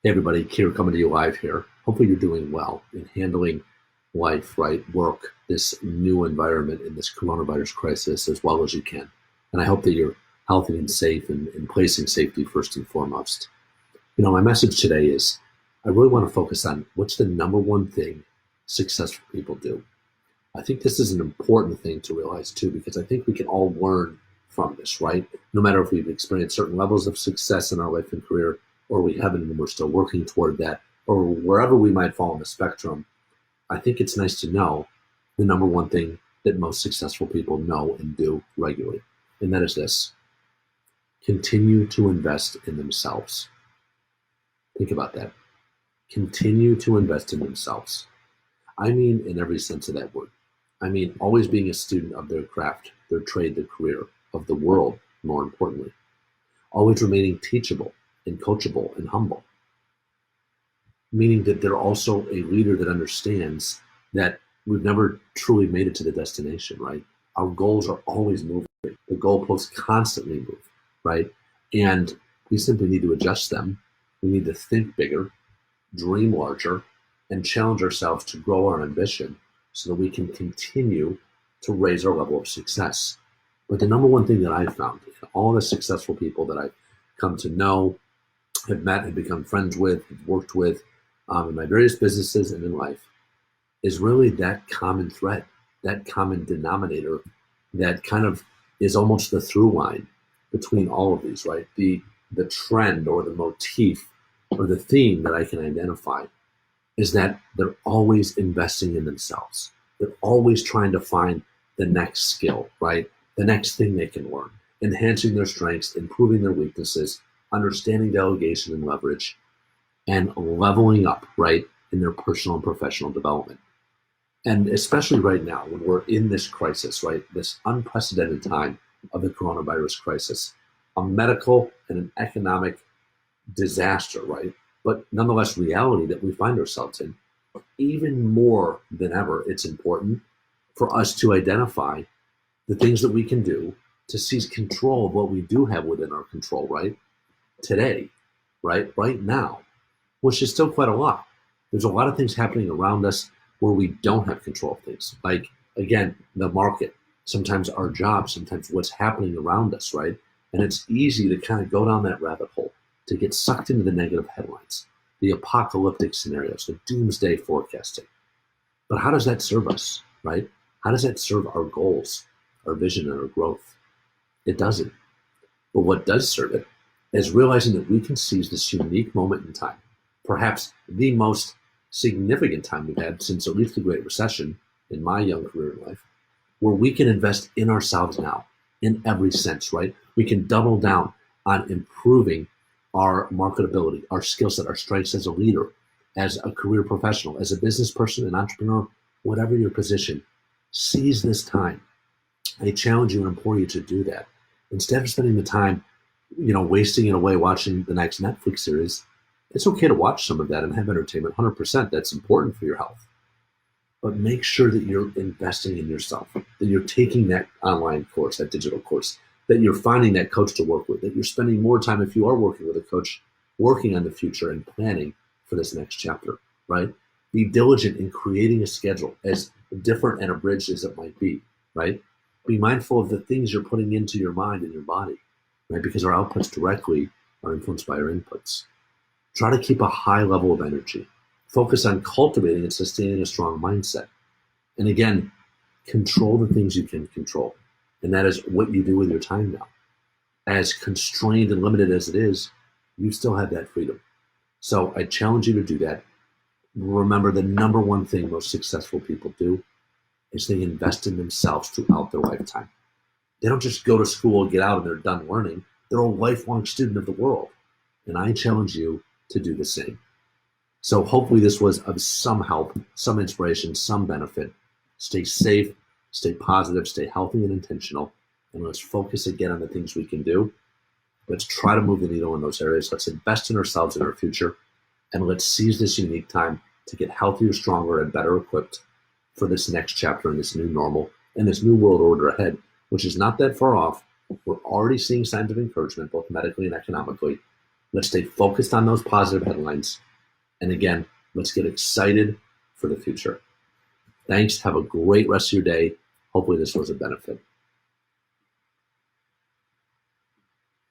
Hey everybody, Kier coming to you live here. Hopefully you're doing well in handling life, right? Work, this new environment in this coronavirus crisis as well as you can. And I hope that you're healthy and safe and placing safety first and foremost. My message today is I really want to focus on what's the number one thing successful people do. I think this is an important thing to realize too, because I think we can all learn from this, right? No matter if we've experienced certain levels of success in our life and career, or we haven't and we're still working toward that, or wherever we might fall on the spectrum, I think it's nice to know the number one thing that most successful people know and do regularly. And that is this: continue to invest in themselves. Think about that. Continue to invest in themselves. I mean, in every sense of that word. I mean, always being a student of their craft, their trade, their career, of the world, more importantly. Always remaining teachable and coachable and humble. Meaning that they're also a leader that understands that we've never truly made it to the destination, right? Our goals are always moving. The goalposts constantly move, right? And we simply need to adjust them. We need to think bigger, dream larger, and challenge ourselves to grow our ambition so that we can continue to raise our level of success. But the number one thing that I've found in all the successful people that I've come to know, have met, have become friends with, have worked with in my various businesses and in life is really that common thread, that common denominator that kind of is almost the through line between all of these, right? The trend or the motif or the theme that I can identify is that they're always investing in themselves. They're always trying to find the next skill, right? The next thing they can learn, enhancing their strengths, improving their weaknesses, understanding delegation and leverage, and leveling up, right, in their personal and professional development. And especially right now, when we're in this crisis, right, this unprecedented time of the coronavirus crisis, a medical and an economic disaster, right? But nonetheless, reality that we find ourselves in, even more than ever, it's important for us to identify the things that we can do to seize control of what we do have within our control, right? Today, right now, which is still quite a lot. There's a lot of things happening around us where we don't have control of things. Like, again, the market, sometimes our jobs, sometimes what's happening around us, right? And it's easy to kind of go down that rabbit hole, to get sucked into the negative headlines, the apocalyptic scenarios, the doomsday forecasting. But how does that serve us, right? How does that serve our goals, our vision, and our growth? It doesn't. But what does serve it is realizing that we can seize this unique moment in time, perhaps the most significant time we've had since at least the Great Recession in my young career in life, where we can invest in ourselves now in every sense, right? We can double down on improving our marketability, our skill set, our strengths as a leader, as a career professional, as a business person, an entrepreneur, whatever your position. Seize this time. I challenge you and implore you to do that. Instead of spending the time, wasting it away watching the next Netflix series, it's okay to watch some of that and have entertainment. 100%, that's important for your health. But make sure that you're investing in yourself, that you're taking that online course, that digital course, that you're finding that coach to work with, that you're spending more time, if you are working with a coach, working on the future and planning for this next chapter, right? Be diligent in creating a schedule, as different and abridged as it might be, right? Be mindful of the things you're putting into your mind and your body, right? Because our outputs directly are influenced by our inputs. Try to keep a high level of energy. Focus on cultivating and sustaining a strong mindset. And again, control the things you can control. And that is what you do with your time now. As constrained and limited as it is, you still have that freedom. So I challenge you to do that. Remember, the number one thing most successful people do is they invest in themselves throughout their lifetime. They don't just go to school, get out, and they're done learning. They're a lifelong student of the world. And I challenge you to do the same. So hopefully this was of some help, some inspiration, some benefit. Stay safe, stay positive, stay healthy and intentional, and let's focus again on the things we can do. Let's try to move the needle in those areas. Let's invest in ourselves and our future, and let's seize this unique time to get healthier, stronger, and better equipped for this next chapter in this new normal and this new world order ahead, which is not that far off. We're already seeing signs of encouragement, both medically and economically. Let's stay focused on those positive headlines. And again, let's get excited for the future. Thanks. Have a great rest of your day. Hopefully this was a benefit.